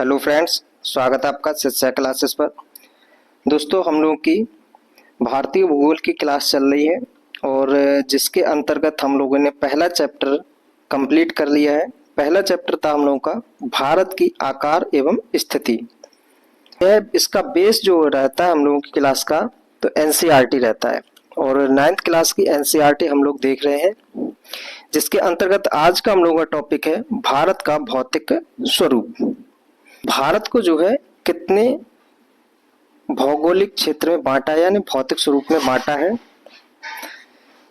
Hello friends, स्वागत है आपका शिक्षा क्लासेस पर। दोस्तों, हम लोगों की भारतीय भूगोल की क्लास चल रही है और जिसके अंतर्गत हम लोगों ने पहला चैप्टर कंप्लीट कर लिया है। पहला चैप्टर था हम लोगों का भारत की आकार एवं स्थिति। इसका बेस जो रहता है हम लोगों की क्लास का, तो एनसीईआरटी रहता है और 9th क्लास की एनसीईआरटी हम लोग देख रहे हैं, जिसके अंतर्गत आज का हम लोगों का टॉपिक है भारत का भौतिक स्वरूप। भारत को जो है कितने भौगोलिक क्षेत्र में बांटा है, यानी भौतिक स्वरूप में बांटा है,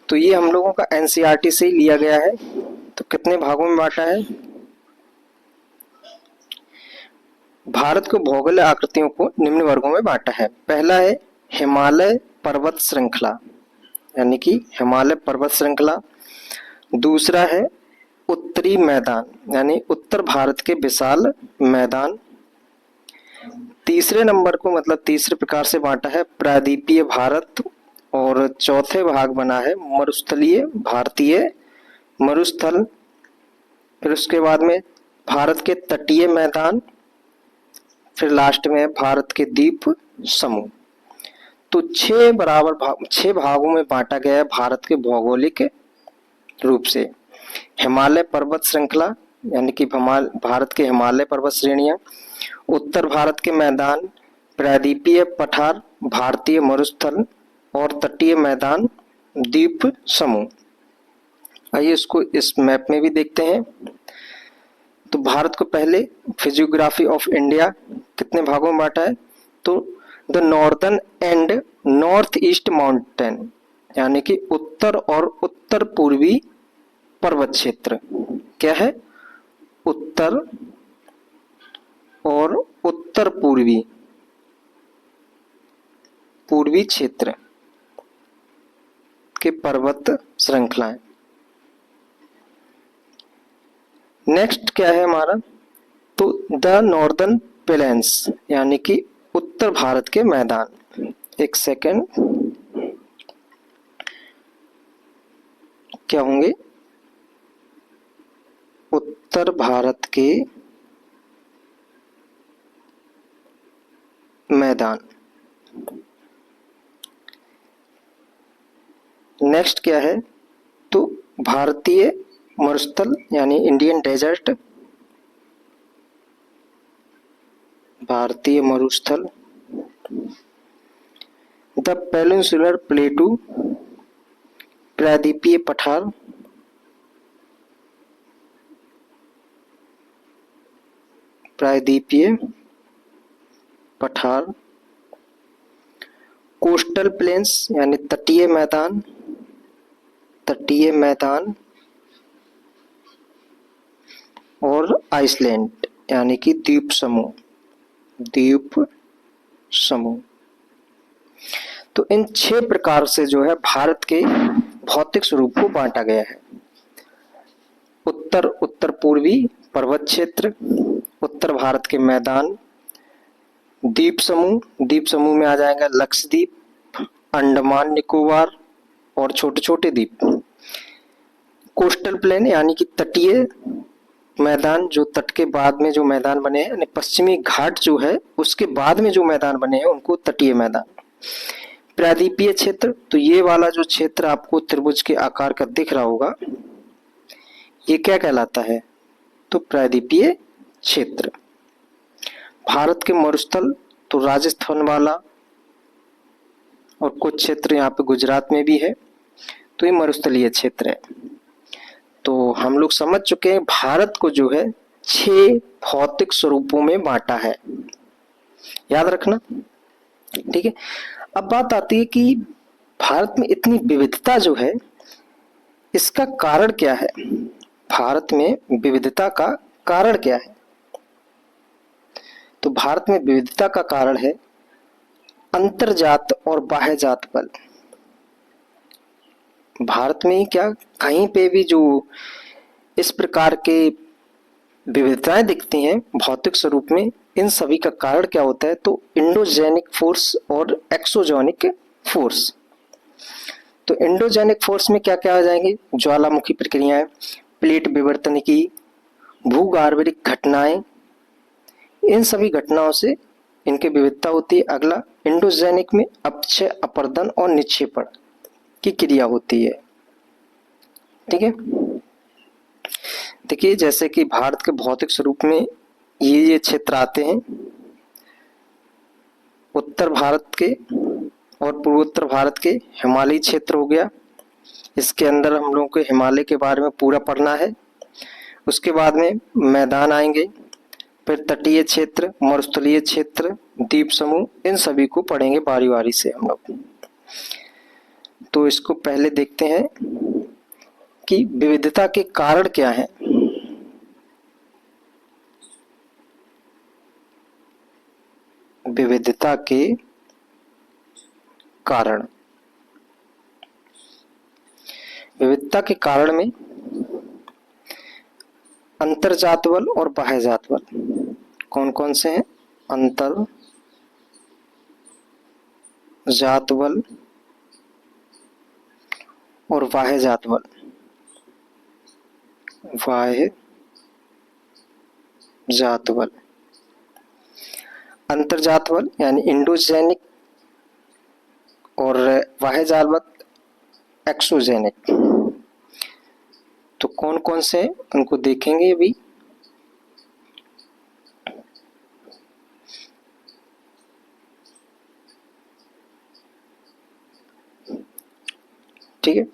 तो ये हम लोगों का एनसीईआरटी से ही लिया गया है। तो कितने भागों में बांटा है? भारत को भौगोलिक आकृतियों को निम्न वर्गों में बांटा है। पहला है हिमालय पर्वत श्रृंखला, यानी कि हिमालय पर्वत श्रृंखला। दूसरा है उत्तरी मैदान, यानी उत्तर भारत के विशाल मैदान। तीसरे नंबर को मतलब तीसरे प्रकार से बांटा है प्रायद्वीपीय भारत, और चौथे भाग बना है मरुस्थलीय भारतीय मरुस्थल। फिर उसके बाद में भारत के तटीय मैदान, फिर लास्ट में है भारत के द्वीप समूह। तो 6 भागों में बांटा गया है भारत के भौगोलिक रूप से। हिमालय पर्वत श्रृंखला, यानी कि भारत के हिमालय पर्वत श्रेणियां, उत्तर भारत के मैदान, प्रायद्वीपीय पठार, भारतीय मरुस्थल और तटीय मैदान, द्वीप समूह। आइए इसको इस मैप में भी देखते हैं। तो भारत को पहले फिजियोग्राफी ऑफ इंडिया कितने भागों में बांटा है? तो the northern and north east mountain, यानी कि उत्तर और उत्तर पूर्वी पर्वत क्षेत्र। क्या है? उत्तर और उत्तर पूर्वी क्षेत्र के पर्वत श्रृंखलाएं। नेक्स्ट क्या है हमारा? तो द नॉर्दर्न प्लेन्स, यानी कि उत्तर भारत के मैदान। एक सेकेंड, क्या होंगे? उत्तर भारत के मैदान। नेक्स्ट क्या है? तो भारतीय मरुस्थल, यानी इंडियन डेजर्ट, भारतीय मरुस्थल। द पेनिनसुलर प्लेटू, प्रायद्वीपीय पठार। प्रायद्वीपीय पठार। कोस्टल प्लेन्स, यानी तटीय मैदान, तटीय मैदान। और आइसलैंड, यानी कि द्वीप समूह, द्वीप समूह। तो इन 6 प्रकार से जो है भारत के भौतिक स्वरूप को बांटा गया है। उत्तर पूर्वी पर्वत क्षेत्र, उत्तर भारत के मैदान, द्वीप समूह में आ जाएगा लक्षद्वीप, अंडमान निकोबार और छोटे छोटे द्वीप। कोस्टल प्लेन, यानी कि तटीय मैदान, जो तट के बाद में जो मैदान बने हैं, पश्चिमी घाट जो है उसके बाद में जो मैदान बने हैं उनको तटीय मैदान। प्रायद्वीपीय क्षेत्र, तो ये वाला जो क्षेत्र आपको त्रिभुज के आकार का दिख रहा होगा, ये क्या कहलाता है? तो प्रायद्वीपीय क्षेत्र। भारत के मरुस्थल, तो राजस्थान वाला और कुछ क्षेत्र यहाँ पे गुजरात में भी है, तो ये मरुस्थलीय क्षेत्र है। तो हम लोग समझ चुके हैं भारत को जो है 6 भौतिक स्वरूपों में बांटा है, याद रखना, ठीक है। अब बात आती है कि भारत में इतनी विविधता जो है, इसका कारण क्या है? भारत में विविधता का कारण क्या है? तो भारत में विविधता का कारण है अंतर्जात और बाह्यजात बल। भारत में क्या कहीं पे भी जो इस प्रकार के विविधताएं दिखती हैं भौतिक स्वरूप में, इन सभी का कारण क्या होता है? तो इंडोजेनिक फोर्स और एक्सोजेनिक फोर्स। तो इंडोजेनिक फोर्स में क्या क्या आ जाएंगे? ज्वालामुखी प्रक्रियाएं, प्लेट विवर्तन की, भूगर्भीय घटनाएं, इन सभी घटनाओं से इनकी विविधता होती है। अगला, इंडोजेनिक में अपक्षय, अपरदन और निक्षेपण की क्रिया होती है। ठीक है, देखिए जैसे कि भारत के भौतिक स्वरूप में ये क्षेत्र आते हैं, उत्तर भारत के और पूर्वोत्तर भारत के हिमालयी क्षेत्र हो गया। इसके अंदर हम लोगों को हिमालय के बारे में पूरा पढ़ना है। उसके बाद में मैदान आएंगे, फिर तटीय क्षेत्र, मरुस्थलीय क्षेत्र, द्वीप समूह, इन सभी को पढ़ेंगे बारी बारी से हम लोग। तो इसको पहले देखते हैं कि विविधता के कारण क्या है। विविधता के कारण, विविधता के कारण में अंतर्जात बल और बाह्यजात बल कौन कौन से हैं? अंतर्जात बल और बाह्यजात बल। बाह्यजात बल, अंतर्जात बल यानी इंडोजेनिक और बाह्यजात बल एक्सोजेनिक। तो कौन कौन से उनको देखेंगे अभी। ठीक है,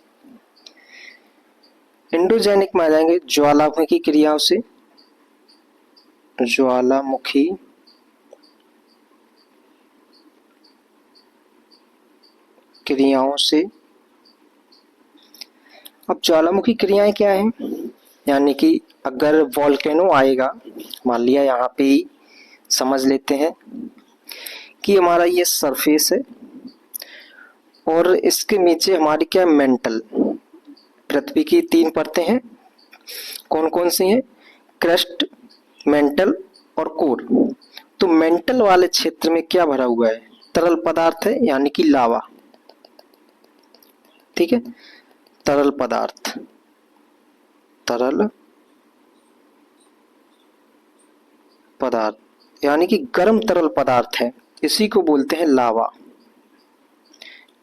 इंडोजेनिक में आ जाएंगे ज्वालामुखी क्रियाओं से, ज्वालामुखी क्रियाओं से। अब ज्वालामुखी क्रियाएं क्या हैं? यानी कि अगर वोल्केनो आएगा, मान लिया यहाँ पे ही समझ लेते हैं कि हमारा ये सरफेस है और इसके नीचे हमारी क्या मेंटल, पृथ्वी की 3 परतें हैं। कौन कौन सी हैं? क्रस्ट, मेंटल और कोर। तो मेंटल वाले क्षेत्र में क्या भरा हुआ है? तरल पदार्थ है, यानी कि लावा। ठीक है, तरल पदार्थ, तरल पदार्थ यानी कि गर्म तरल पदार्थ है, इसी को बोलते हैं लावा।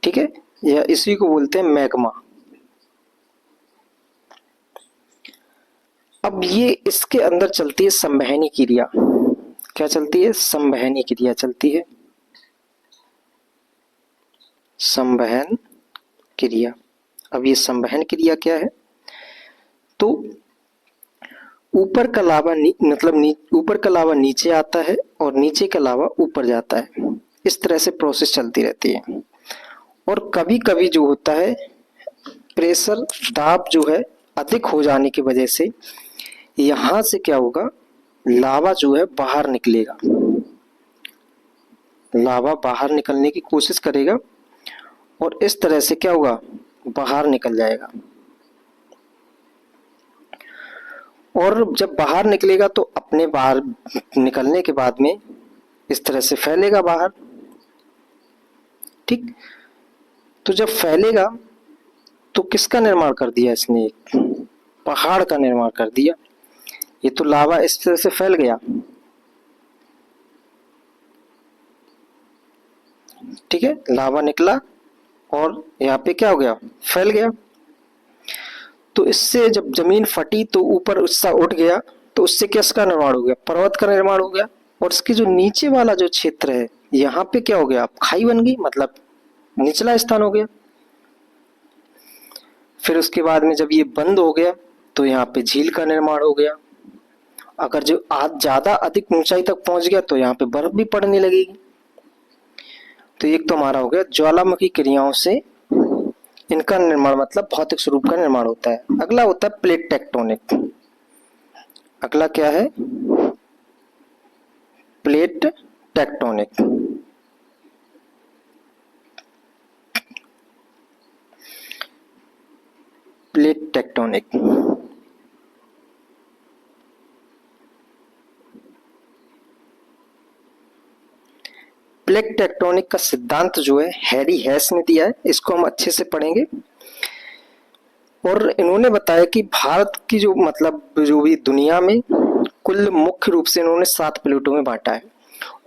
ठीक है, या इसी को बोलते हैं मैग्मा। अब ये इसके अंदर चलती है संवहनी क्रिया। क्या चलती है? संवहनी क्रिया चलती है, संवहन क्रिया। अब ये संवहन क्रिया क्या है? तो ऊपर का लावा ऊपर का लावा नीचे आता है और नीचे का लावा ऊपर जाता है। इस तरह से प्रोसेस चलती रहती है। और कभी कभी जो होता है, प्रेशर, दाब जो है अधिक हो जाने की वजह से यहां से क्या होगा, लावा जो है बाहर निकलेगा, लावा बाहर निकलने की कोशिश करेगा और इस तरह से क्या होगा, बाहर निकल जाएगा। और जब बाहर निकलेगा तो अपने बाहर निकलने के बाद में इस तरह से फैलेगा बाहर। ठीक, तो जब फैलेगा तो किसका निर्माण कर दिया इसने? एक पहाड़ का निर्माण कर दिया। ये तो लावा इस तरह से फैल गया। ठीक है, लावा निकला और यहाँ पे क्या हो गया, फैल गया। तो इससे जब जमीन फटी तो ऊपर उससा उठ गया, तो उससे किसका निर्माण हो गया, पर्वत का निर्माण हो गया। और इसके जो नीचे वाला जो क्षेत्र है, यहाँ पे क्या हो गया, खाई बन गई, मतलब निचला स्थान हो गया। फिर उसके बाद में जब ये बंद हो गया तो यहाँ पे झील का निर्माण हो गया। अगर जो आज ज्यादा अधिक ऊंचाई तक पहुंच गया तो यहाँ पे बर्फ भी पड़ने लगेगी। तो एक तो हमारा हो गया ज्वालामुखी क्रियाओं से इनका निर्माण, मतलब भौतिक स्वरूप का निर्माण होता है। अगला होता है प्लेट टेक्टोनिक। अगला क्या है, plate tectonic. Plate tectonic plate tectonic का सिद्धांत जो है हैरी हेस ने दिया है। इसको हम अच्छे से पढ़ेंगे। और इन्होंने बताया कि भारत की जो भी दुनिया में कुल मुख्य रूप से इन्होंने 7 प्लेटों में बांटा है।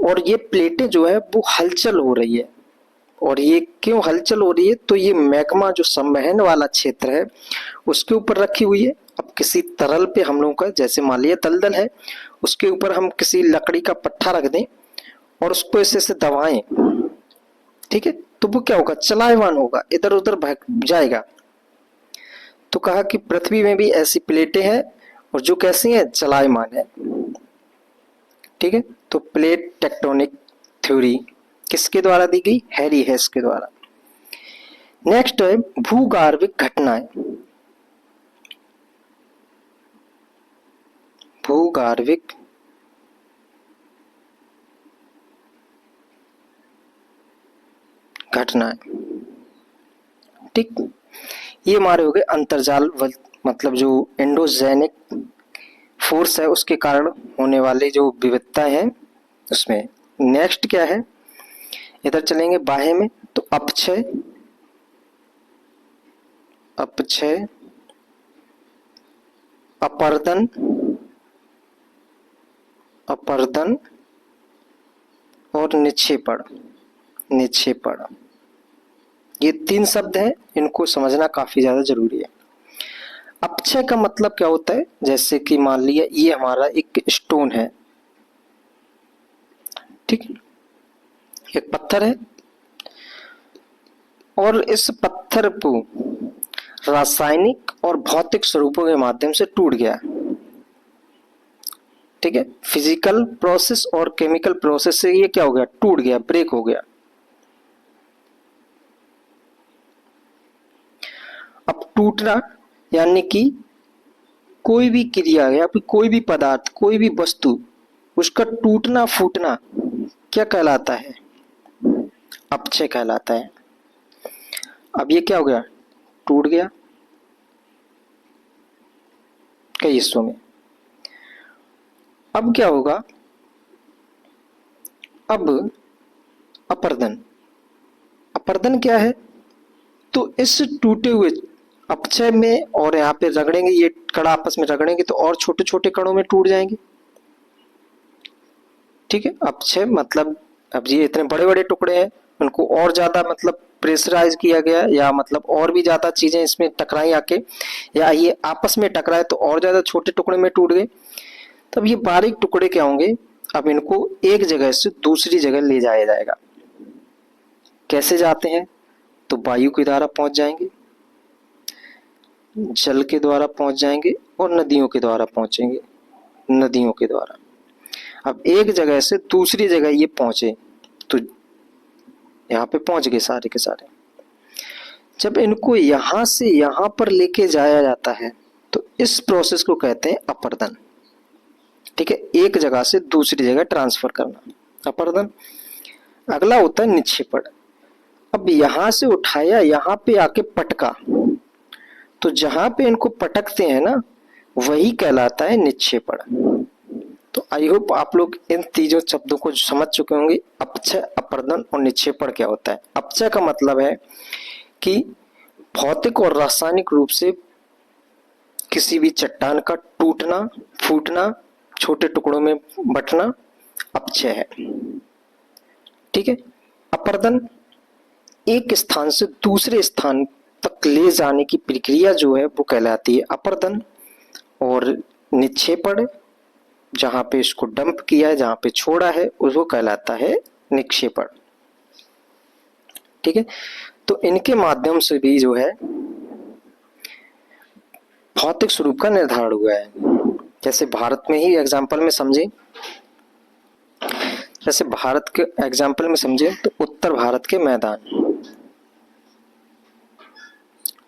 और ये प्लेटें जो है वो हलचल हो रही है। और ये क्यों हलचल हो रही है? तो ये मैग्मा जो संवहन वाला क्षेत्र है उसके ऊपर रखी हुई है। अब किसी तरल पे हम लोगों का, जैसे मान लिया दलदल है, उसके ऊपर हम किसी लकड़ी का पट्टा रख दें और उसको ऐसे दबाएं, ठीक है, तो वो क्या होगा? चलायमान होगा, इधर उधर भाग जाएगा। तो कहा कि पृथ्वी में भी ऐसी प्लेटें हैं और जो कैसी हैं? चलायमान है। ठीक है, तो प्लेट टेक्टोनिक थ्योरी किसके द्वारा दी गई? हैरी हेस के द्वारा। नेक्स्ट है भूगार्भिक घटनाएं। भूगार्भिक घटनाएं, ठीक। ये हमारे हो गए अंतर्जाल, मतलब जो एंडोजेनिक फोर्स है उसके कारण होने वाले जो विविधता है उसमें। नेक्स्ट क्या है? इधर चलेंगे बाह्य में, तो अपक्षय, अपक्षय, अपर्दन, अपर्दन और निक्षेपण। निक्षेपण, ये 3 शब्द हैं, इनको समझना काफी ज्यादा जरूरी है। अपक्षय का मतलब क्या होता है? जैसे कि मान लिया ये हमारा एक स्टोन है, ठीक, एक पत्थर है और इस पत्थर को रासायनिक और भौतिक स्वरूपों के माध्यम से टूट गया, ठीक है, फिजिकल प्रोसेस और केमिकल प्रोसेस से ये क्या हो गया? टूट गया, ब्रेक हो गया। अब टूटना यानी कि कोई भी क्रिया या फिर कोई भी पदार्थ, कोई भी वस्तु, उसका टूटना फूटना क्या कहलाता है? अपक्षय कहलाता है। अब ये क्या हो गया? टूट गया कई हिस्सों में। अब क्या होगा? अब अपर्दन। अपर्दन क्या है? तो इस टूटे हुए अपक्षय में, और यहाँ पे रगड़ेंगे, ये कण आपस में रगड़ेंगे तो और छोटे छोटे कणों में टूट जाएंगे, ठीक है। अपक्षय मतलब अब ये इतने बड़े बड़े टुकड़े हैं, उनको और ज्यादा मतलब प्रेशराइज किया गया, या मतलब और भी ज्यादा चीजें इसमें टकराई आके, या ये आपस में टकराए तो और ज्यादा छोटे टुकड़े में टूट गए। तब ये बारीक टुकड़े क्या होंगे? अब इनको एक जगह से दूसरी जगह ले जाया जाएगा। कैसे जाते हैं? तो वायु के द्वारा पहुंच जाएंगे, जल के द्वारा पहुंच जाएंगे और नदियों के द्वारा पहुंचेंगे, नदियों के द्वारा। अब एक जगह से दूसरी जगह ये पहुंचे तो यहाँ पे पहुंच गए सारे के सारे। जब इनको यहां से यहां पर लेके जाया जाता है तो इस प्रोसेस को कहते हैं अपर्दन, ठीक है, एक जगह से दूसरी जगह ट्रांसफर करना, अपर्दन। अगला होता है निक्षेपण। अब यहां से उठाया, यहां पे आके पटका, तो जहां पे इनको पटकते हैं ना, वही कहलाता है निक्षेपण। तो आई होप आप लोग इन तीनों शब्दों को समझ चुके होंगे। अपक्षय, अपर्दन और निक्षेपण क्या होता है। अपक्षय का मतलब है कि भौतिक और रासायनिक रूप से किसी भी चट्टान का टूटना, फूटना, छोटे टुकड़ों में बंटना अपक्षय है, ठीक है। अपर्दन एक स्थान से दूसरे स्थान तक ले जाने की प्रक्रिया जो है वो कहलाती है अपर्दन। और निक्षेपण जहां पे इसको डंप किया है, जहां पे छोड़ा है, उसको कहलाता है निक्षेपण, ठीक है। तो इनके माध्यम से भी जो है भौतिक स्वरूप का निर्धारण हुआ है। जैसे भारत में ही एग्जाम्पल में समझे, जैसे भारत के एग्जाम्पल में समझे तो उत्तर भारत के मैदान,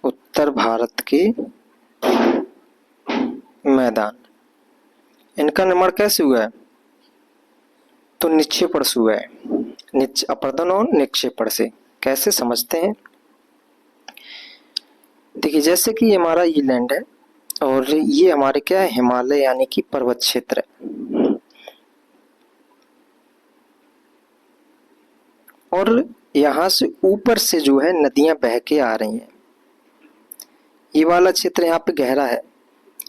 उत्तर भारत के मैदान, इनका निर्माण कैसे हुआ है? तो निक्षेपण से हुआ है। अपर्दन और निक्षेपण से। कैसे समझते हैं? देखिए, जैसे कि हमारा ये लैंड है और ये हमारे क्या है? हिमालय यानी कि पर्वत क्षेत्र है, और यहां से ऊपर से जो है नदियां बह के आ रही हैं। ये वाला क्षेत्र यहाँ पे गहरा है,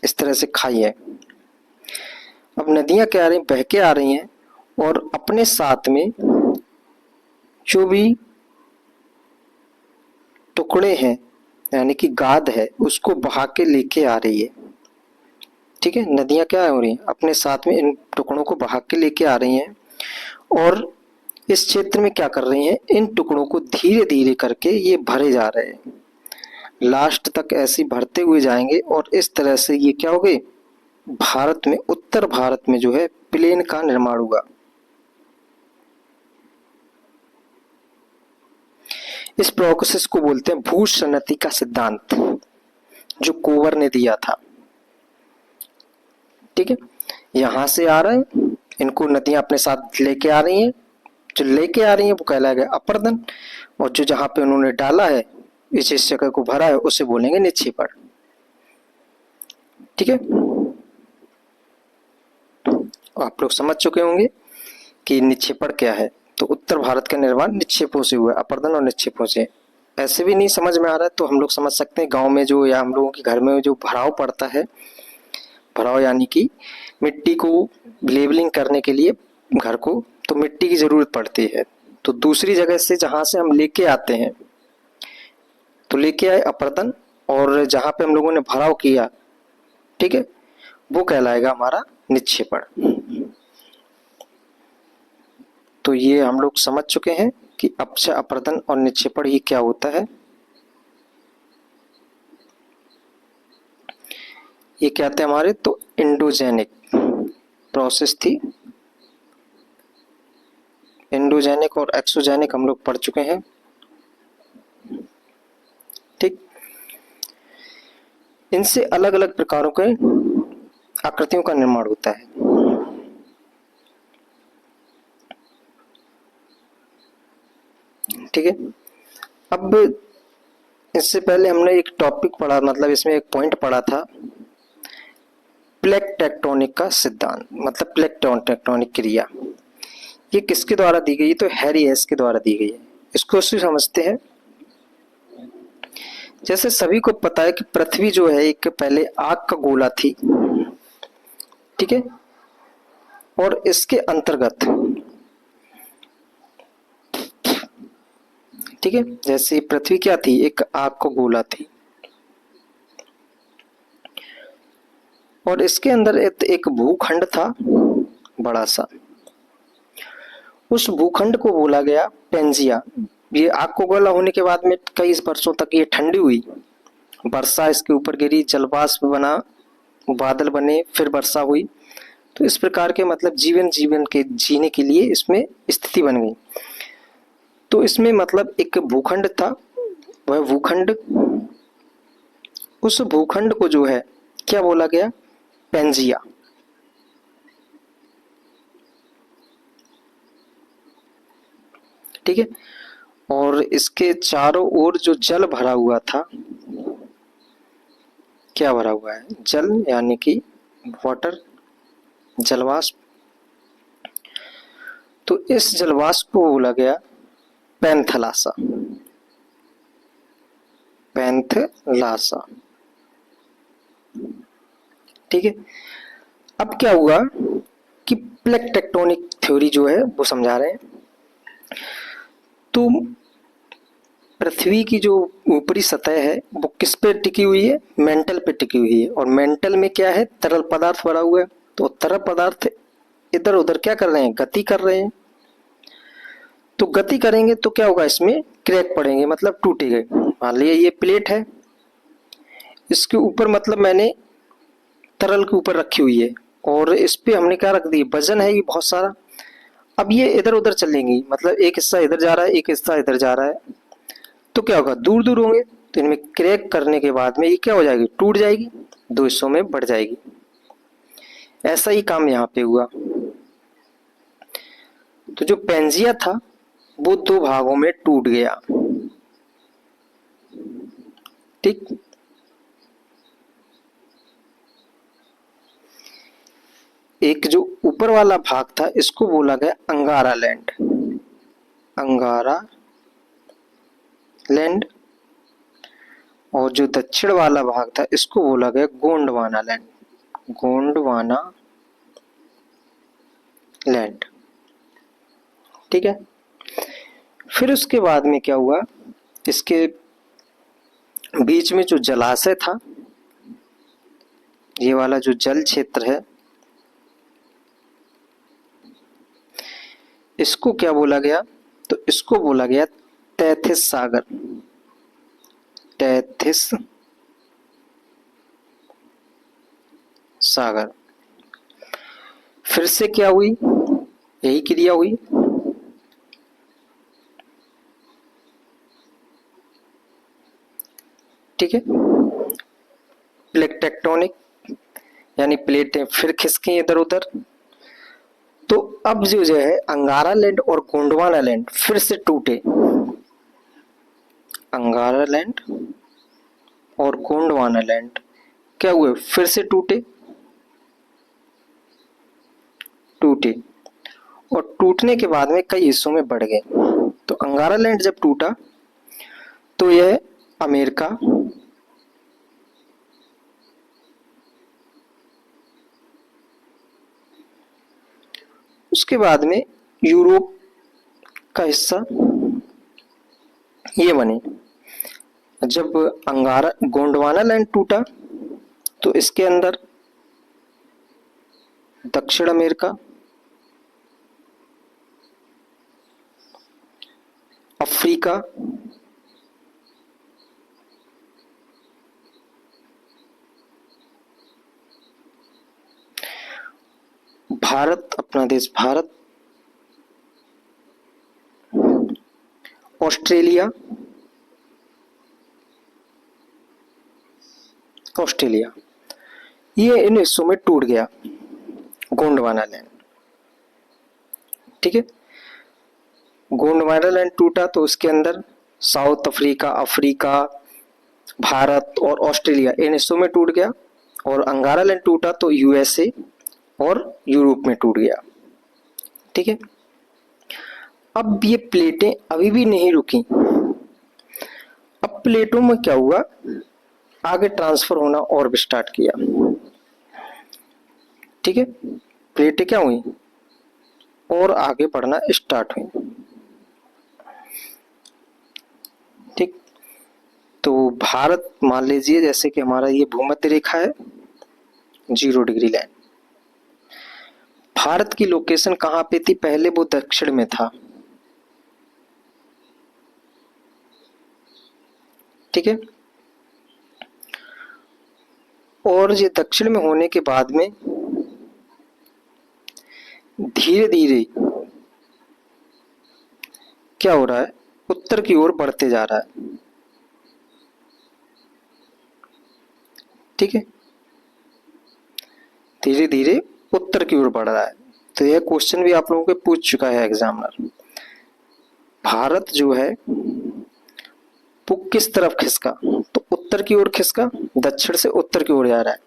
इस तरह से खाई है। अब अब नदियां क्या आ रही, बह के आ रही हैं और अपने साथ में जो भी टुकड़े हैं यानी कि गाद है उसको बहा के लेके आ रही है। ठीक है, नदियां क्या हो रही हैं, अपने साथ में इन टुकड़ों को बहा के लेके आ रही हैं और इस क्षेत्र में क्या कर रही हैं, इन टुकड़ों को धीरे धीरे करके ये भरे जा रहे हैं, लास्ट तक ऐसे भरते हुए जाएंगे और इस तरह से ये क्या हो गए, भारत में, उत्तर भारत में जो है प्लेन का निर्माण हुआ। इस प्रोसेस को बोलते हैं भूसन्नति का सिद्धांत, जो कोवर ने दिया था। ठीक है, यहां से आ रहे हैं, इनको नदियां अपने साथ लेके आ रही हैं, जो लेके आ रही हैं वो कहलाएगा अपर्दन, और जो जहां पे उन्होंने डाला है, इस जगह को भरा है, उसे बोलेंगे निक्षेपण। ठीक है, आप लोग समझ चुके होंगे कि निक्षेपण क्या है। तो उत्तर भारत का निर्माण निक्षेपों से हुआ, अपर्दन और निक्षेपों से। ऐसे भी नहीं समझ में आ रहा है तो हम लोग समझ सकते हैं, गांव में जो या हम लोगों के घर में जो भराव पड़ता है, भराव यानी कि मिट्टी को लेवलिंग करने के लिए घर को, तो मिट्टी की जरूरत पड़ती है, तो दूसरी जगह से जहां से हम लेके आते हैं, तो लेके आए अपर्दन, और जहां पे हम लोगों ने भराव किया, ठीक है, वो कहलाएगा हमारा निक्षेपण। तो ये हम लोग समझ चुके हैं कि अपक्षय, अपर्दन और निक्षेपण ये क्या होता है। ये क्या थे हमारे, तो एंडोजेनिक प्रोसेस थी, एंडोजेनिक और एक्सोजेनिक हम लोग पढ़ चुके हैं। ठीक, इनसे अलग अलग प्रकारों के आकृतियों का निर्माण होता है। ठीक है, अब इससे पहले हमने एक टॉपिक पढ़ा, मतलब इसमें एक पॉइंट पढ़ा था, प्लेट टेक्टोनिक का सिद्धांत, मतलब प्लेट टेक्टोनिक क्रिया। ये किसके द्वारा दी गई है, तो हैरी हेस के द्वारा दी गई है। इसको समझते हैं। जैसे सभी को पता है कि पृथ्वी जो है एक पहले आग का गोला थी, ठीक है, और इसके अंतर्गत, ठीक है, जैसे पृथ्वी क्या थी, एक आग का गोला थी, और इसके अंदर एक भूखंड था बड़ा सा, उस भूखंड को बोला गया पेंजिया। ये आग को गोला होने के बाद में कई वर्षों तक ये ठंडी हुई, वर्षा इसके ऊपर गिरी, जलवाष्प बना, बादल बने, फिर वर्षा हुई, तो इस प्रकार के मतलब जीवन के जीने के लिए इसमें स्थिति बन गई। तो इसमें मतलब एक भूखंड था, वह भूखंड, उस भूखंड को जो है क्या बोला गया, पेंजिया। ठीक है, और इसके चारों ओर जो जल भरा हुआ था, क्या भरा हुआ है, जल यानी कि वाटर, जलवाष्प। तो इस जलवाष्प को बोला गया पैंथलासा, पैंथलासा। ठीक है, अब क्या हुआ कि प्लेट टेक्टोनिक थ्योरी जो है वो समझा रहे हैं। तो पृथ्वी की जो ऊपरी सतह है वो किस पे टिकी हुई है, मेंटल पे टिकी हुई है, और मेंटल में क्या है, तरल पदार्थ भरा हुआ है। तो तरल पदार्थ इधर उधर क्या कर रहे हैं, गति कर रहे हैं। तो गति करेंगे तो क्या होगा, इसमें क्रैक पड़ेंगे, मतलब टूटेंगे। मान लिया ये प्लेट है, इसके ऊपर मतलब मैंने तरल के ऊपर रखी हुई है, और इस पे हमने क्या रख दी, वजन है ये बहुत सारा। अब ये इधर उधर चलेंगी, मतलब एक हिस्सा इधर जा रहा है, एक हिस्सा इधर जा रहा है, तो क्या होगा, दूर दूर होंगे, तो इनमें क्रैक करने के बाद में ये क्या हो जाएगी, टूट जाएगी, दो हिस्सों में बढ़ जाएगी। ऐसा ही काम यहाँ पे हुआ। तो जो पेंजिया था वो दो भागों में टूट गया। ठीक, एक जो ऊपर वाला भाग था इसको बोला गया अंगारा लैंड, अंगारा लैंड, और जो दक्षिण वाला भाग था इसको बोला गया गोंडवाना लैंड, गोंडवाना लैंड। ठीक है, फिर उसके बाद में क्या हुआ, इसके बीच में जो जलाशय था, ये वाला जो जल क्षेत्र है, इसको क्या बोला गया, तो इसको बोला गया तैथिस सागर। तैथिस सागर। फिर से क्या हुई, यही क्रिया हुई। ठीक है, प्लेट टेक्टोनिक, यानी प्लेटें फिर खिसकी इधर उधर। तो अब जो है अंगारा लैंड और गोंडवाना लैंड फिर से टूटे। अंगारा लैंड और गोंडवाना लैंड क्या हुए, फिर से टूटे। और टूटने के बाद में कई हिस्सों में बढ़ गए। तो अंगारा लैंड जब टूटा तो यह अमेरिका, उसके बाद में यूरोप का हिस्सा ये बने। जब अंगारा गोंडवाना लैंड टूटा तो इसके अंदर दक्षिण अमेरिका, अफ्रीका, भारत, अपना देश भारत, ऑस्ट्रेलिया, ये इन हिस्सों में टूट गया गोंडवाना लैंड। ठीक है, गोंडवाना लैंड टूटा तो उसके अंदर साउथ अफ्रीका, अफ्रीका, भारत और ऑस्ट्रेलिया इन हिस्सों में टूट गया। और अंगारा लैंड टूटा तो यूएसए और यूरोप में टूट गया। ठीक है, अब ये प्लेटें अभी भी नहीं रुकी। अब प्लेटों में क्या हुआ, आगे ट्रांसफर होना और भी स्टार्ट किया। ठीक है, प्लेटें क्या हुई, और आगे बढ़ना स्टार्ट हुई। ठीक, तो भारत मान लीजिए जैसे कि हमारा ये भूमध्य रेखा है 0 डिग्री लाइन। भारत की लोकेशन कहां पे थी, पहले वो दक्षिण में था। ठीक है, और ये दक्षिण में होने के बाद में धीरे धीरे क्या हो रहा है, उत्तर की ओर बढ़ते जा रहा है। ठीक है, धीरे धीरे उत्तर की ओर बढ़ रहा है। तो यह क्वेश्चन भी आप लोगों को पूछ चुका है एग्जामिनर। भारत जो है वो किस तरफ खिसका, तो उत्तर की ओर खिसका, दक्षिण से उत्तर की ओर जा रहा है।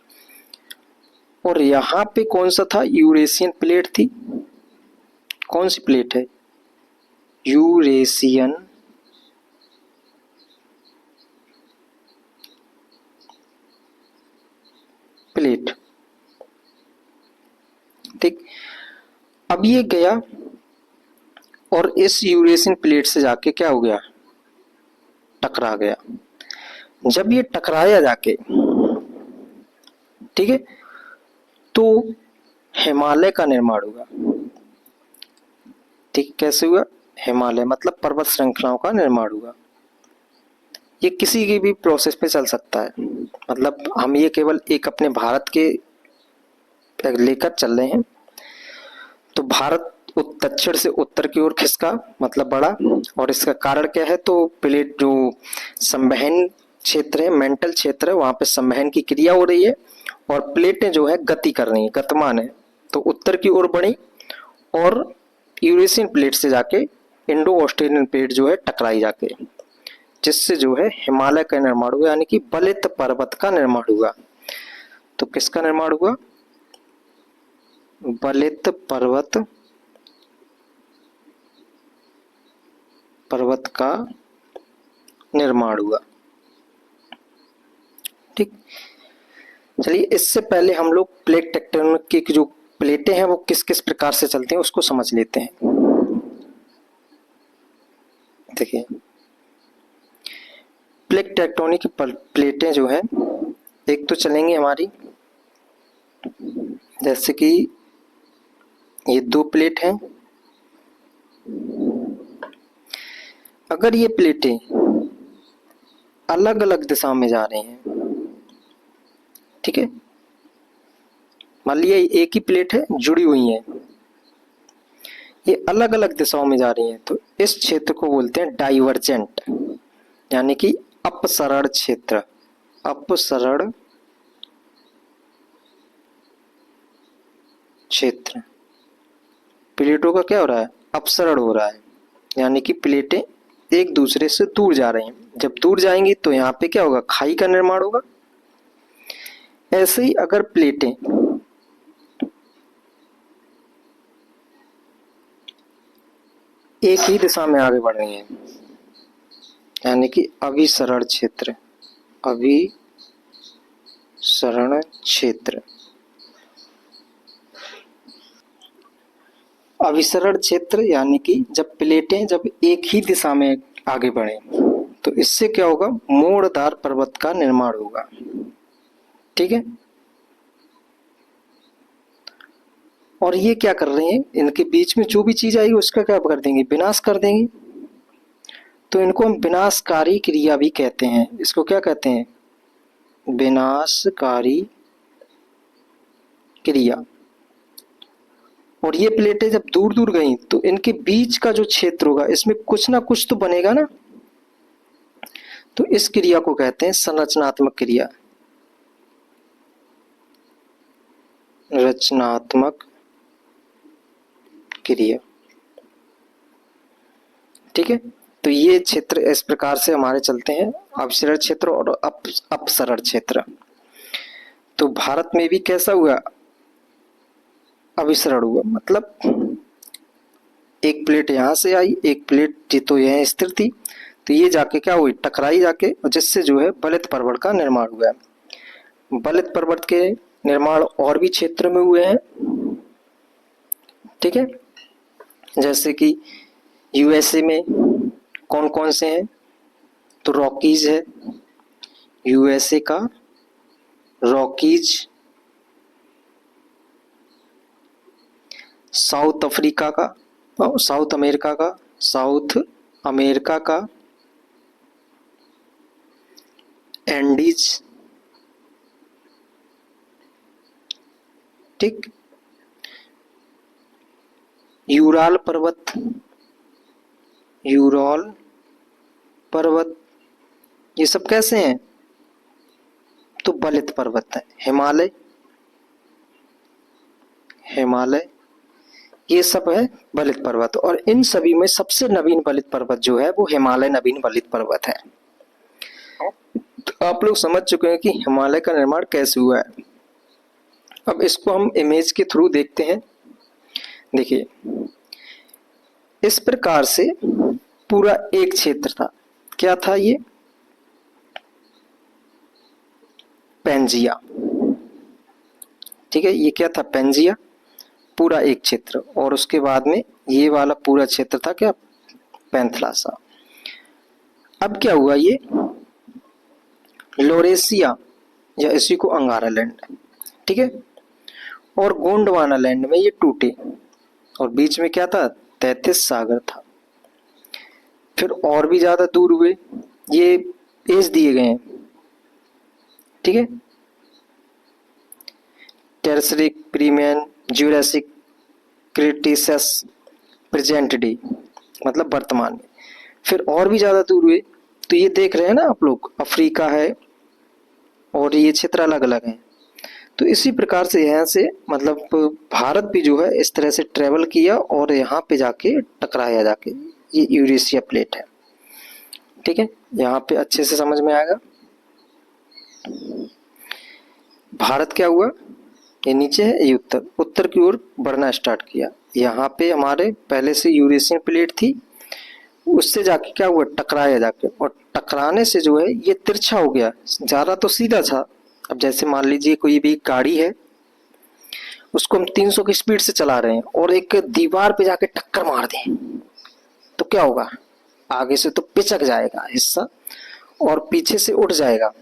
और यहां पे कौन सा था, यूरेशियन प्लेट थी। कौन सी प्लेट है, यूरेशियन प्लेट। ठीक, अब ये गया और इस यूरेशियन प्लेट से जाके क्या हो गया, टकरा गया। जब ये टकराया जाके, ठीक है, तो हिमालय का निर्माण हुआ। ठीक, कैसे हुआ, हिमालय मतलब पर्वत श्रृंखलाओं का निर्माण हुआ। ये किसी की भी प्रोसेस पे चल सकता है, मतलब हम ये केवल एक अपने भारत के लेकर चल रहे हैं। तो भारत दक्षिण से उत्तर की ओर खिसका, मतलब बढ़ा। और इसका कारण क्या है, तो प्लेट जो संवहन क्षेत्र है, मेंटल क्षेत्र है, वहां पे संवहन की क्रिया हो रही है और प्लेटें जो है गति कर रही है, गतिमान है। तो उत्तर की ओर बढ़ी और यूरेशियन प्लेट से जाके इंडो ऑस्ट्रेलियन प्लेट जो है टकराई जाके, जिससे जो है हिमालय का निर्माण हुआ, यानी कि बलित पर्वत का निर्माण हुआ। तो किसका निर्माण हुआ, बलित पर्वत का निर्माण हुआ। ठीक, चलिए इससे पहले हम लोग प्लेट टेक्टोनिक की जो प्लेटें हैं वो किस किस प्रकार से चलती हैं उसको समझ लेते हैं। देखिए, प्लेट टेक्टोनिक प्लेटें जो है, एक तो चलेंगी हमारी, जैसे कि ये दो प्लेट हैं। अगर ये प्लेटें अलग अलग दिशा में जा रही हैं, ठीक है, मान लिया एक ही प्लेट है, जुड़ी हुई है, ये अलग अलग दिशाओं में जा रही हैं, तो इस क्षेत्र को बोलते हैं डाइवर्जेंट, यानी कि अपसरण क्षेत्र। अपसरण क्षेत्र, प्लेटों का क्या हो रहा है, अपसरण हो रहा है, यानी कि प्लेटें एक दूसरे से दूर जा रही हैं। जब दूर जाएंगी तो यहाँ पे क्या होगा, खाई का निर्माण होगा। ऐसे ही अगर प्लेटें एक ही दिशा में आगे बढ़ रही हैं, यानी कि अभिसरण क्षेत्र। अभिसरण क्षेत्र, अभिसरण क्षेत्र यानी कि जब प्लेटें जब एक ही दिशा में आगे बढ़े तो इससे क्या होगा, मोड़दार पर्वत का निर्माण होगा। ठीक है, और ये क्या कर रहे हैं, इनके बीच में जो भी चीज आएगी उसका क्या कर देंगे, विनाश कर देंगे। तो इनको हम विनाशकारी क्रिया भी कहते हैं। इसको क्या कहते हैं, विनाशकारी क्रिया। और ये प्लेटें जब दूर दूर गई तो इनके बीच का जो क्षेत्र होगा इसमें कुछ ना कुछ तो बनेगा ना, तो इस क्रिया को कहते हैं संरचनात्मक क्रिया। रचनात्मक क्रिया, ठीक है। तो ये क्षेत्र इस प्रकार से हमारे चलते हैं, अभिसरण क्षेत्र और अपसरण क्षेत्र। तो भारत में भी कैसा हुआ, अभिसरण हुआ, मतलब एक प्लेट यहां से आई, एक प्लेट तो यह स्थिर थी, तो ये जाके क्या हुई, टकराई जाके, और जिससे जो है बलित पर्वत का निर्माण हुआ है। बलित पर्वत के निर्माण और भी क्षेत्र में हुए हैं, ठीक है। जैसे कि यूएसए में कौन कौन से हैं, तो रॉकीज है, यूएसए का रॉकीज, साउथ अफ्रीका का, साउथ अमेरिका का एंडीज, ठीक, यूराल पर्वत, ये सब कैसे हैं, तो बलित पर्वत है। हिमालय ये सब है बलित पर्वत, और इन सभी में सबसे नवीन बलित पर्वत जो है वो हिमालय नवीन बलित पर्वत है। तो आप लोग समझ चुके हैं कि हिमालय का निर्माण कैसे हुआ है। अब इसको हम इमेज के थ्रू देखते हैं। देखिए, इस प्रकार से पूरा एक क्षेत्र था, क्या था ये, पेंजिया, ठीक है, ये क्या था, पेंजिया, पूरा एक क्षेत्र। और उसके बाद में ये वाला पूरा क्षेत्र था क्या, पैंथलासा। अब क्या हुआ, ये लोरेसिया या इसी को अंगारा लैंड, ठीक है, और गोंडवाना लैंड में ये टूटे, और बीच में क्या था, तैतीस सागर था। फिर और भी ज्यादा दूर हुए, ये एज दिए गए हैं, ठीक है, टेरसरिक, प्रीमियन, ज्यूरासिक, क्रिटिसस, प्रेजेंट डे, मतलब वर्तमान में। फिर और भी ज्यादा दूर हुए, तो ये देख रहे हैं ना आप लोग, अफ्रीका है और ये क्षेत्र अलग अलग हैं। तो इसी प्रकार से यहाँ से मतलब भारत भी जो है इस तरह से ट्रेवल किया और यहाँ पे जाके टकराया जाके, ये यूरेशिया प्लेट है, ठीक है, यहाँ पे अच्छे से समझ में आएगा। भारत क्या हुआ, ये नीचे है, ये उत्तर की ओर बढ़ना स्टार्ट किया। यहाँ पे हमारे पहले से यूरेशियन प्लेट थी, उससे जाके क्या हुआ, टकराया जाके, और टकराने से जो है ये तिरछा हो गया, ज्यादा तो सीधा था। अब जैसे मान लीजिए कोई भी गाड़ी है उसको हम 300 की स्पीड से चला रहे हैं और एक दीवार पे जाके टक्कर मार दें तो क्या होगा, आगे से तो पिचक जाएगा हिस्सा और पीछे से उठ जाएगा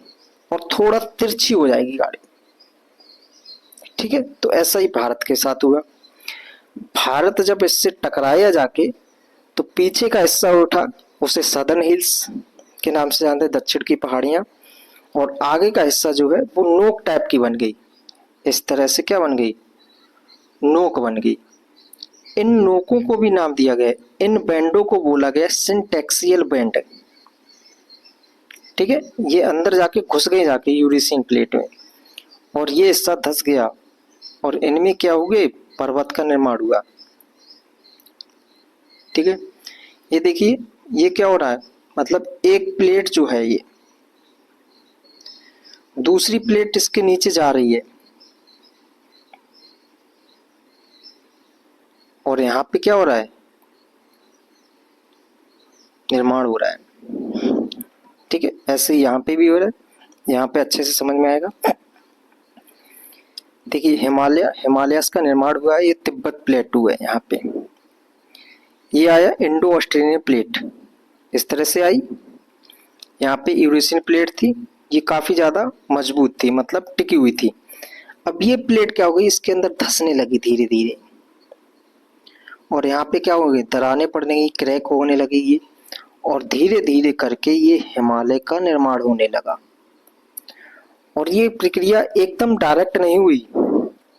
और थोड़ा तिरछी हो जाएगी गाड़ी। ठीक है, तो ऐसा ही भारत के साथ हुआ। भारत जब इससे टकराया जाके तो पीछे का हिस्सा उठा, उसे सदर्न हिल्स के नाम से जानते हैं, दक्षिण की पहाड़ियां, और आगे का हिस्सा जो है वो नोक टाइप की बन गई। इस तरह से क्या बन गई, नोक बन गई। इन नोकों को भी नाम दिया गया, इन बैंडों को बोला गया सिंटेक्सियल बैंड। ठीक है, ये अंदर जाके घुस गए जाके यूरेशियन प्लेट में और ये हिस्सा धंस गया और इनमें क्या हुए, पर्वत का निर्माण हुआ। ठीक है, ये देखिए ये क्या हो रहा है, मतलब एक प्लेट जो है ये दूसरी प्लेट इसके नीचे जा रही है और यहाँ पे क्या हो रहा है, निर्माण हो रहा है। ठीक है, ऐसे ही यहाँ पे भी हो रहा है, यहाँ पे अच्छे से समझ में आएगा। देखिए हिमालयस का निर्माण हुआ है, ये तिब्बत प्लेटू है, यहाँ पे ये आया इंडो ऑस्ट्रेलियन प्लेट, इस तरह से आई। यहाँ पे यूरेशियन प्लेट थी, ये काफी ज्यादा मजबूत थी, मतलब टिकी हुई थी। अब ये प्लेट क्या हो गई, इसके अंदर धंसने लगी धीरे धीरे और यहाँ पे क्या हो गई, दरारें पड़ने लगी, क्रैक होने लगेगी और धीरे धीरे करके ये हिमालय का निर्माण होने लगा। और ये प्रक्रिया एकदम डायरेक्ट नहीं हुई,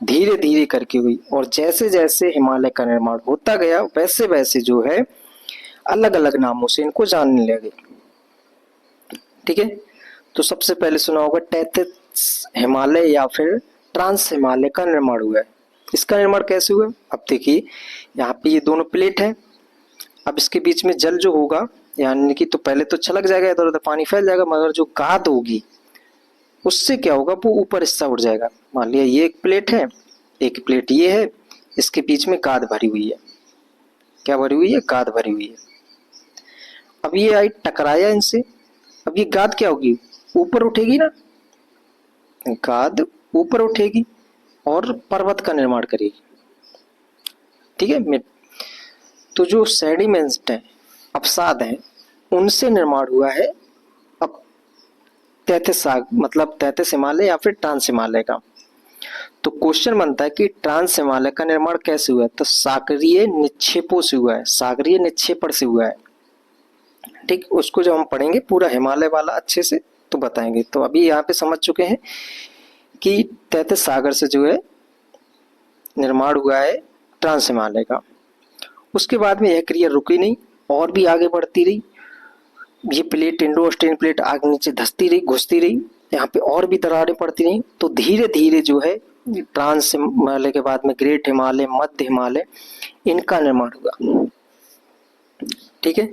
धीरे धीरे करके हुई और जैसे जैसे हिमालय का निर्माण होता गया वैसे वैसे जो है अलग अलग नामों से इनको जानने लगे। ठीक है, तो सबसे पहले सुना होगा तैतीस हिमालय या फिर ट्रांस हिमालय का निर्माण हुआ है। इसका निर्माण कैसे हुआ, अब देखिए यहाँ पे ये दोनों प्लेट है, अब इसके बीच में जल जो होगा यानी कि तो पहले तो छलक जाएगा, इधर उधर पानी फैल जाएगा, मगर जो गाद होगी उससे क्या होगा, वो ऊपर हिस्सा उठ जाएगा। मान लिया ये एक प्लेट है, एक प्लेट ये है, इसके बीच में गाद भरी हुई है, क्या भरी हुई है, गाद भरी हुई है। अब ये आई टकराया इनसे, अब ये गाद क्या होगी, ऊपर उठेगी ना, गाद ऊपर उठेगी और पर्वत का निर्माण करेगी। ठीक है, तो जो सेडिमेंट है, अपसाद है, उनसे निर्माण हुआ है अब 33 मतलब 33 हिमालय या फिर ट्रांस हिमालय का। तो क्वेश्चन बनता है कि ट्रांस हिमालय का निर्माण कैसे हुआ है, तो सागरीय निक्षेपों से हुआ है, सागरीय निक्षेपण से हुआ है। ठीक, उसको जब हम पढ़ेंगे पूरा हिमालय वाला अच्छे से तो बताएंगे। तो अभी यहाँ पे समझ चुके हैं कि 33 सागर से जो है निर्माण हुआ है ट्रांस हिमालय का। उसके बाद में यह क्रिया रुकी नहीं और भी आगे बढ़ती रही, ये प्लेट इंडो ऑस्ट्रेलियन प्लेट आगे नीचे धंसती रही, घुसती रही, यहाँ पे और भी दरारें पड़ती रही। तो धीरे धीरे जो है ट्रांस हिमालय के बाद में ग्रेट हिमालय, मध्य हिमालय, इनका निर्माण हुआ। ठीक है,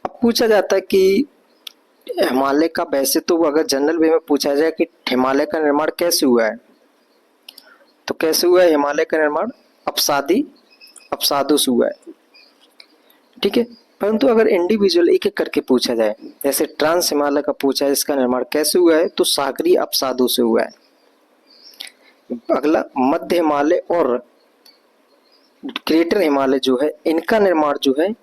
अब पूछा जाता है कि हिमालय का, वैसे तो अगर जनरल वे में पूछा जाए कि हिमालय का निर्माण कैसे हुआ है, तो कैसे हुआ है हिमालय का निर्माण, अपसादों से हुआ है। ठीक है, परंतु अगर इंडिविजुअल एक एक करके पूछा जाए, जैसे ट्रांस हिमालय का पूछा है इसका निर्माण कैसे हुआ है, तो सागरीय अपसादों से हुआ है। अगला मध्य हिमालय और ग्रेटर हिमालय जो है, इनका निर्माण जो है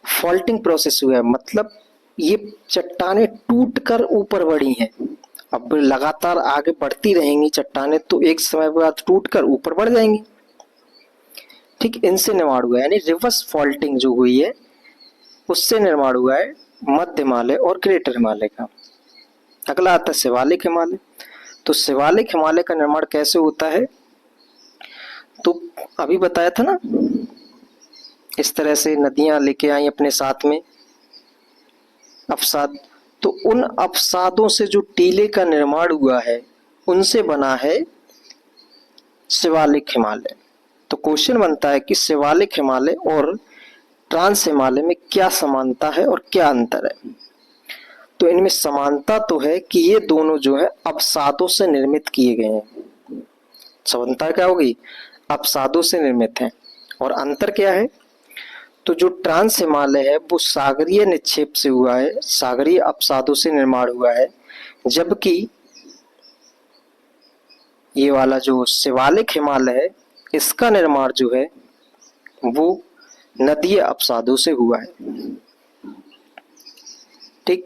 फॉल्टिंग प्रोसेस हुआ है, मतलब ये चट्टानें टूटकर ऊपर बढ़ी हैं। अब लगातार आगे बढ़ती रहेंगी चट्टानें तो एक समय बाद टूटकर ऊपर बढ़ जाएंगी। ठीक, इनसे निर्माण हुआ है, यानी रिवर्स फॉल्टिंग जो हुई है उससे निर्माण हुआ है मध्य हिमालय और ग्रेटर हिमालय का। अगला आता है शिवालिक हिमालय। तो शिवालिक हिमालय का निर्माण कैसे होता है, तो अभी बताया था ना, इस तरह से नदियां लेके आई अपने साथ में अवसाद, तो उन अवसादों से जो टीले का निर्माण हुआ है उनसे बना है शिवालिक हिमालय। तो क्वेश्चन बनता है कि शिवालिक हिमालय और ट्रांस हिमालय में क्या समानता है और क्या अंतर है। तो इनमें समानता तो है कि ये दोनों जो है अवसादों से निर्मित किए गए हैं। समानता क्या होगी, अवसादों से निर्मित है। और अंतर क्या है, तो जो ट्रांस हिमालय है वो सागरीय निक्षेप से हुआ है, सागरीय अपसादों से निर्माण हुआ है, जबकि ये वाला जो शिवालिक हिमालय है, इसका निर्माण जो है वो नदीय अपसादों से हुआ है। ठीक,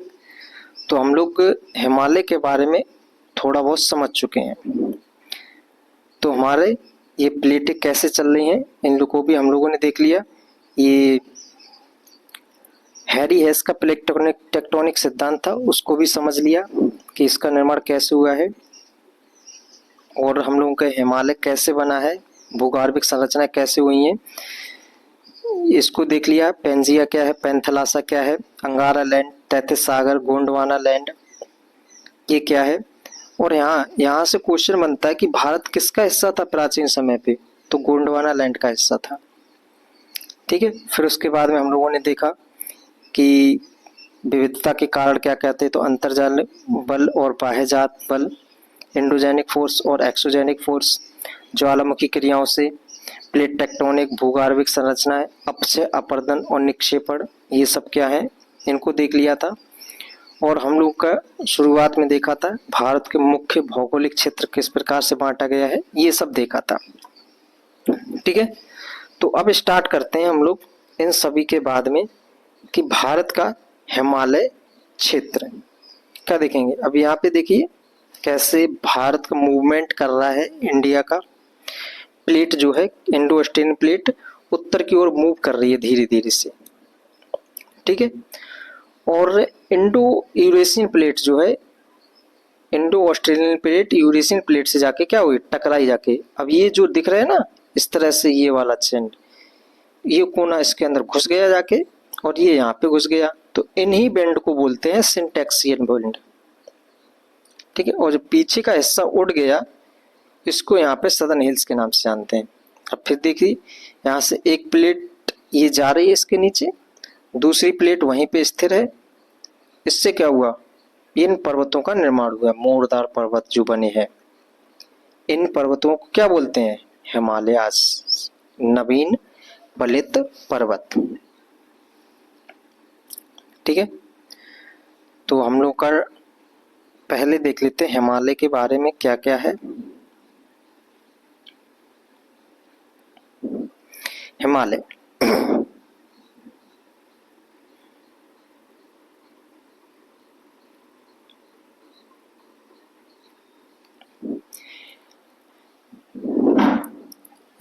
तो हम लोग हिमालय के बारे में थोड़ा बहुत समझ चुके हैं। तो हमारे ये प्लेटें कैसे चल रही हैं इन लोगों को भी हम लोगों ने देख लिया। ये हैरी हेस का प्लेट टेक्टोनिक सिद्धांत था, उसको भी समझ लिया कि इसका निर्माण कैसे हुआ है, और हम लोगों का हिमालय कैसे बना है, भूगर्भिक संरचना कैसे हुई है, इसको देख लिया। पेंजिया क्या है, पैंथलासा क्या है, अंगारा लैंड, तैतीस सागर, गोंडवाना लैंड, ये क्या है। और यहाँ से क्वेश्चन बनता है कि भारत किसका हिस्सा था प्राचीन समय पे, तो गोंडवाना लैंड का हिस्सा था। ठीक है, फिर उसके बाद में हम लोगों ने देखा कि विविधता के कारण क्या कहते हैं, तो अंतर्जाल बल और बाह्यजात बल, एंडोजेनिक फोर्स और एक्सोजेनिक फोर्स, ज्वालामुखी क्रियाओं से, प्लेट टेक्टोनिक, भूगर्भिक संरचनाएं, अपक्षय, अपर्दन और निक्षेपण, ये सब क्या है, इनको देख लिया था। और हम लोग का शुरुआत में देखा था भारत के मुख्य भौगोलिक क्षेत्र किस प्रकार से बांटा गया है, ये सब देखा था। ठीक है, तो अब स्टार्ट करते हैं हम लोग इन सभी के बाद में कि भारत का हिमालय क्षेत्र क्या देखेंगे। अब यहाँ पे देखिए कैसे भारत का मूवमेंट कर रहा है, इंडिया का प्लेट जो है इंडो ऑस्ट्रेलियन प्लेट उत्तर की ओर मूव कर रही है धीरे धीरे से। ठीक है, और इंडो यूरेशियन प्लेट जो है, Indo Australian plate Eurasian plate से जाके क्या हुई, टकराई जाके। अब ये जो दिख रहा है ना इस तरह से, ये वाला चेंज, ये कोना इसके अंदर घुस गया जाके और ये यहाँ पे घुस गया, तो इन्हीं बेंड को बोलते हैं सिंटैक्सियन बेंड। ठीक है, और जो पीछे का हिस्सा उड़ गया इसको यहाँ पे सदर्न हिल्स के नाम से जानते हैं। अब फिर देखिए यहाँ से एक प्लेट ये जा रही है इसके नीचे, दूसरी प्लेट वहीं पे स्थिर है, इससे क्या हुआ, इन पर्वतों का निर्माण हुआ, मोरदार पर्वत जो बने हैं। इन पर्वतों को क्या बोलते हैं, हिमालयास, नवीन बलित पर्वत। ठीक है, तो हम लोग का पहले देख लेते हैं हिमालय के बारे में क्या क्या है। हिमालय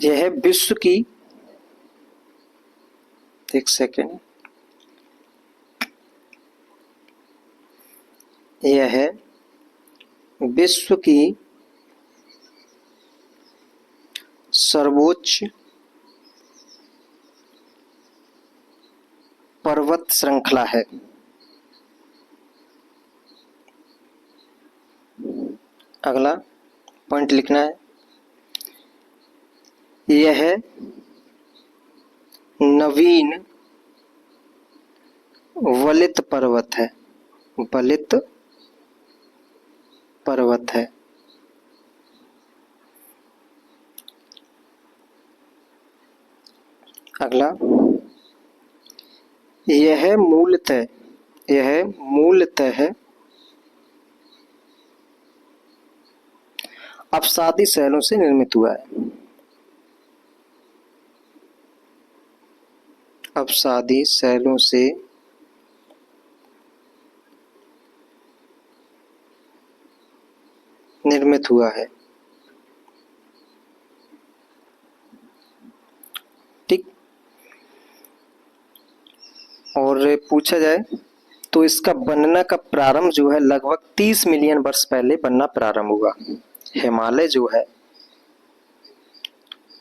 यह है विश्व की, एक सेकेंड, यह है विश्व की सर्वोच्च पर्वत श्रृंखला है। अगला पॉइंट लिखना है, यह नवीन वलित पर्वत है, वलित पर्वत है। अगला, यह मूलतः अपसादी शैलों से निर्मित हुआ है। अपसादी शैलों से निर्मित हुआ है। ठीक, और पूछा जाए तो इसका बनना का प्रारंभ जो है लगभग 30 मिलियन वर्ष पहले बनना प्रारंभ हुआ। हिमालय जो है,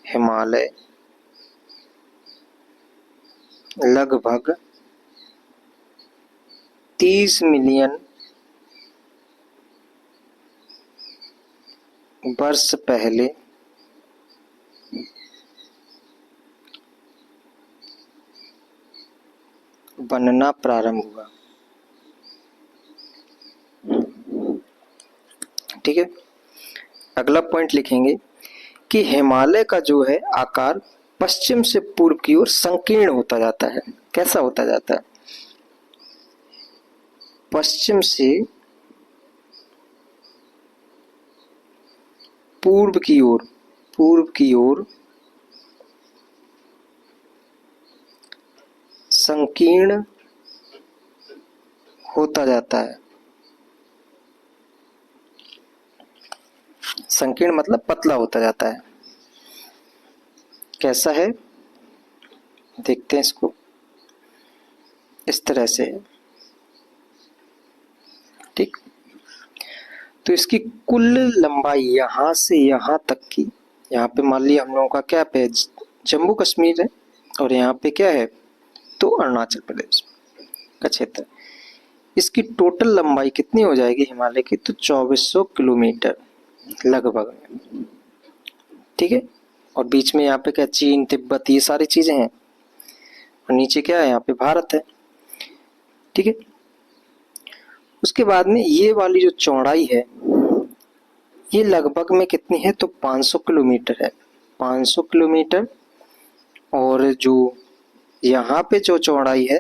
हिमालय लगभग 30 मिलियन वर्ष पहले बनना प्रारंभ हुआ। ठीक है, अगला पॉइंट लिखेंगे कि हिमालय का जो है आकार पश्चिम से पूर्व की ओर संकीर्ण होता जाता है। कैसा होता जाता है, पश्चिम से पूर्व की ओर संकीर्ण होता जाता है। संकीर्ण मतलब पतला होता जाता है। कैसा है देखते हैं इसको, इस तरह से, ठीक। तो इसकी कुल लंबाई यहां से यहां तक की, यहाँ पे मान लिया हम लोगों का क्या पे जम्मू कश्मीर है और यहाँ पे क्या है तो अरुणाचल प्रदेश का क्षेत्र। इसकी टोटल लंबाई कितनी हो जाएगी हिमालय की, तो 2400 किलोमीटर लगभग में, ठीक है। और बीच में यहाँ पे क्या चीन तिब्बत ये सारी चीजें हैं और नीचे क्या है यहाँ पे भारत है, ठीक है। उसके बाद में ये वाली जो चौड़ाई है ये लगभग में कितनी है, तो 500 किलोमीटर है, 500 किलोमीटर। और जो यहाँ पे जो चौड़ाई है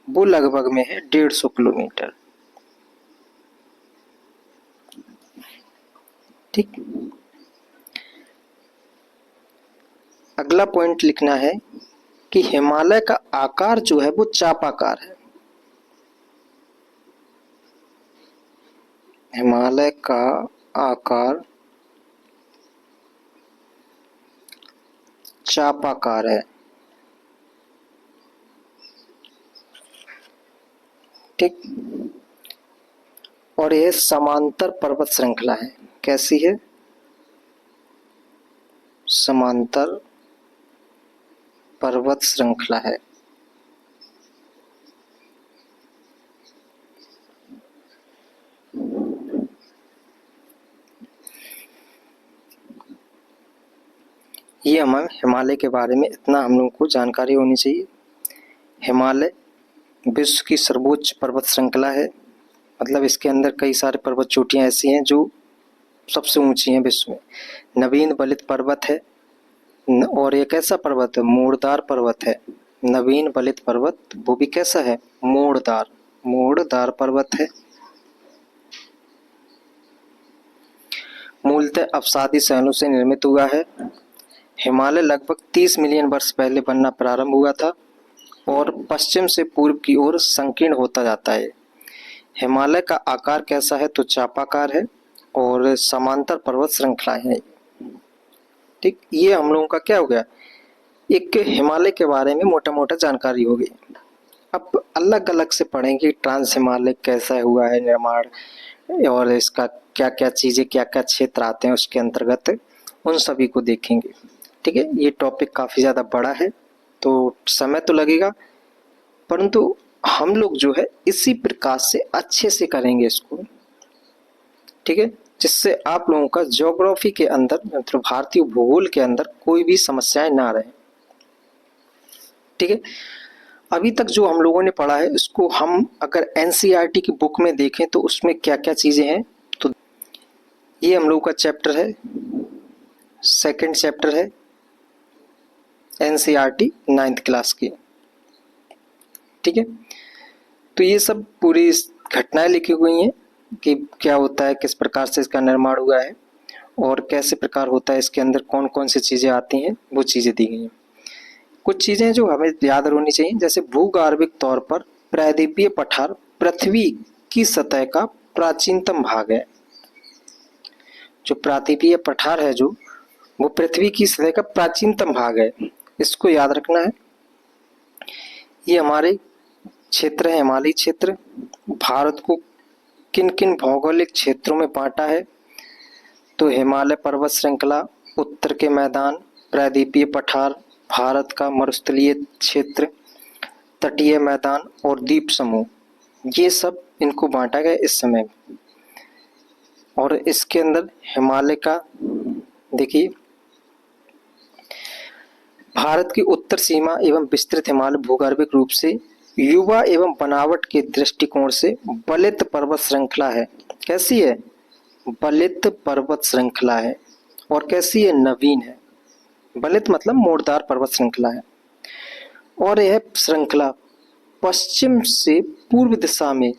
वो लगभग में है 150 किलोमीटर, ठीक। अगला पॉइंट लिखना है कि हिमालय का आकार जो है वो चापाकार है। हिमालय का आकार चापाकार है, ठीक। और यह समांतर पर्वत श्रृंखला है। कैसी है, समांतर पर्वत श्रृंखला है। ये हमें हिमालय के बारे में इतना हम लोगों को जानकारी होनी चाहिए। हिमालय विश्व की सर्वोच्च पर्वत श्रृंखला है, मतलब इसके अंदर कई सारे पर्वत चोटियां ऐसी हैं जो सबसे ऊंची हैं विश्व में। नवीन बलित पर्वत है और ये कैसा पर्वत है, मोड़दार पर्वत है। नवीन बलित पर्वत वो भी कैसा है, मोड़दार पर्वत है। मूलतः अवसादी शैलों से निर्मित हुआ है। हिमालय लगभग 30 मिलियन वर्ष पहले बनना प्रारंभ हुआ था और पश्चिम से पूर्व की ओर संकीर्ण होता जाता है। हिमालय का आकार कैसा है, तो चापाकार है और समांतर पर्वत श्रृंखलाएं हैं, ठीक। ये हम लोगों का क्या हो गया, एक हिमालय के बारे में मोटा मोटा जानकारी हो गई। अब अलग अलग से पढ़ेंगे ट्रांस हिमालय कैसा हुआ है निर्माण और इसका क्या क्या चीजें क्या क्या क्षेत्र आते हैं उसके अंतर्गत, उन सभी को देखेंगे, ठीक है। ये टॉपिक काफी ज्यादा बड़ा है तो समय तो लगेगा, परंतु हम लोग जो है इसी प्रकार से अच्छे से करेंगे इसको, ठीक है, जिससे आप लोगों का ज्योग्राफी के अंदर मतलब भारतीय भूगोल के अंदर कोई भी समस्याएं ना रहे, ठीक है। अभी तक जो हम लोगों ने पढ़ा है इसको हम अगर एनसीईआरटी की बुक में देखें तो उसमें क्या क्या चीजें हैं, तो ये हम लोगों का चैप्टर है, सेकंड चैप्टर है एनसीईआरटी 9th क्लास की, ठीक है। तो ये सब पूरी घटनाएं लिखी हुई हैं कि क्या होता है, किस प्रकार से इसका निर्माण हुआ है और कैसे प्रकार होता है, इसके अंदर कौन कौन सी चीजें आती हैं, वो चीजें दी गई हैं। कुछ चीजें जो हमें याद होनी चाहिए, जैसे भूगर्भिक तौर पर प्रायद्वीपीय पठार पृथ्वी की सतह का प्राचीनतम भाग है। जो प्रायद्वीपीय पठार है जो वो पृथ्वी की सतह का प्राचीनतम भाग है, इसको याद रखना है। ये हमारे क्षेत्र है, हिमालयी क्षेत्र। भारत को किन किन भौगोलिक क्षेत्रों में बांटा है, तो हिमालय पर्वत श्रृंखला, उत्तर के मैदान, प्रायद्वीपीय पठार, भारत का मरुस्थलीय क्षेत्र, तटीय मैदान और द्वीप समूह, ये सब इनको बांटा गया इस समय। और इसके अंदर हिमालय का देखिए, भारत की उत्तर सीमा एवं विस्तृत हिमालय भूगर्भिक रूप से युवा एवं बनावट के दृष्टिकोण से बलित पर्वत श्रृंखला है। कैसी है, बलित पर्वत श्रृंखला है। और कैसी है, नवीन है। बलित मतलब मोड़दार पर्वत श्रृंखला है और यह श्रृंखला पश्चिम से पूर्व दिशा में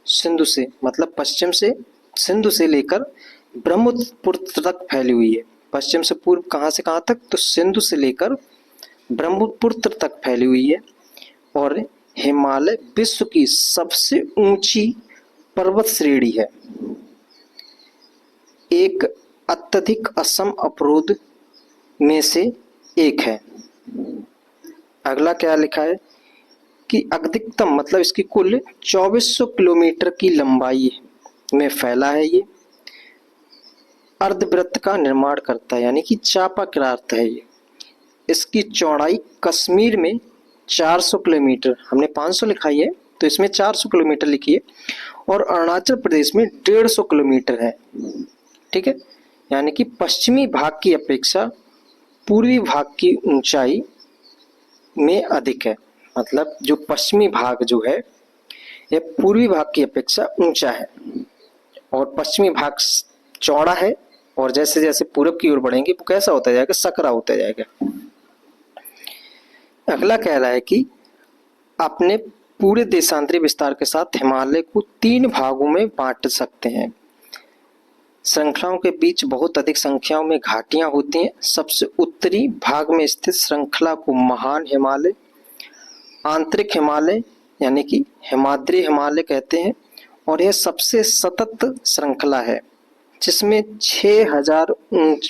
सिंधु से मतलब पश्चिम से सिंधु से लेकर ब्रह्मपुत्र तक फैली हुई है। पश्चिम से पूर्व कहाँ से कहाँ तक, तो सिंधु से लेकर ब्रह्मपुत्र तक फैली हुई है। और हिमालय विश्व की सबसे ऊंची पर्वत श्रेणी है। एक अत्यधिक असम अवरोध में से एक है। अगला क्या लिखा है कि अधिकतम मतलब इसकी कुल 2400 किलोमीटर की लंबाई में फैला है। ये अर्धवृत्त का निर्माण करता है, यानी कि चापाक्रांत है ये। इसकी चौड़ाई कश्मीर में 400 किलोमीटर, हमने 500 लिखा है तो इसमें 400 किलोमीटर लिखी है, और अरुणाचल प्रदेश में 150 किलोमीटर है। ठीक है, यानी कि पश्चिमी भाग की अपेक्षा पूर्वी भाग की ऊंचाई में अधिक है। मतलब जो पश्चिमी भाग जो है यह पूर्वी भाग की अपेक्षा ऊंचा है, और पश्चिमी भाग चौड़ा है, और जैसे जैसे पूरब की ओर बढ़ेंगे वो कैसा होता जाएगा, सकरा होता जाएगा। अगला कह रहा है कि अपने पूरे देशांतरी विस्तार के साथ हिमालय को 3 भागों में बांट सकते हैं। श्रृंखलाओं के बीच बहुत अधिक संख्याओं में घाटियां होती हैं। सबसे उत्तरी भाग में स्थित श्रृंखला को महान हिमालय, आंतरिक हिमालय यानी कि हिमाद्री हिमालय कहते हैं, और यह सबसे सतत श्रृंखला है जिसमें 6000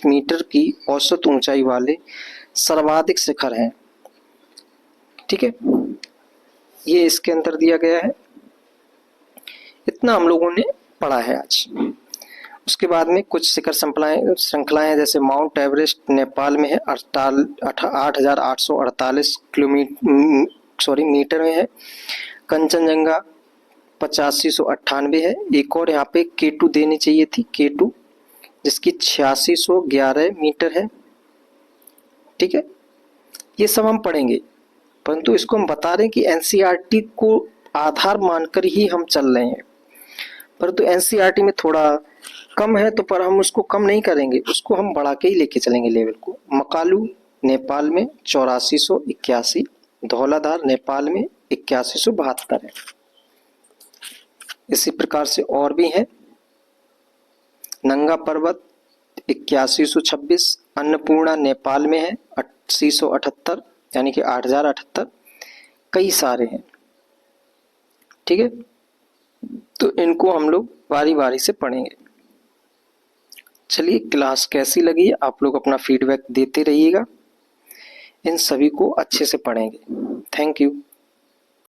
मीटर की औसत ऊंचाई वाले सर्वाधिक शिखर हैं। ठीक है, ये इसके अंदर दिया गया है। इतना हम लोगों ने पढ़ा है आज। उसके बाद में कुछ शिखर श्रृंखलाएं जैसे माउंट एवरेस्ट नेपाल में है, 8848 मीटर में है। कंचनजंगा 8598 है। एक और यहाँ पे केटू देनी चाहिए थी, केटू, जिसकी 8611 मीटर है। ठीक है, ये सब हम पढ़ेंगे, परंतु इसको हम बता रहे हैं कि एनसीईआरटी को आधार मानकर ही हम चल रहे हैं। परंतु एनसीईआरटी में थोड़ा कम है, तो पर हम उसको कम नहीं करेंगे, उसको हम बढ़ा के ही लेके चलेंगे लेवल को। मकालू नेपाल में 8481, धौलाधार नेपाल में 8172 है। इसी प्रकार से और भी है। नंगा पर्वत 8126, अन्नपूर्णा नेपाल में है 8078, यानी कि 8078। कई सारे हैं। ठीक है, तो इनको हम लोग बारी बारी से पढ़ेंगे। चलिए, क्लास कैसी लगी आप लोग अपना फीडबैक देते रहिएगा। इन सभी को अच्छे से पढ़ेंगे। Thank you.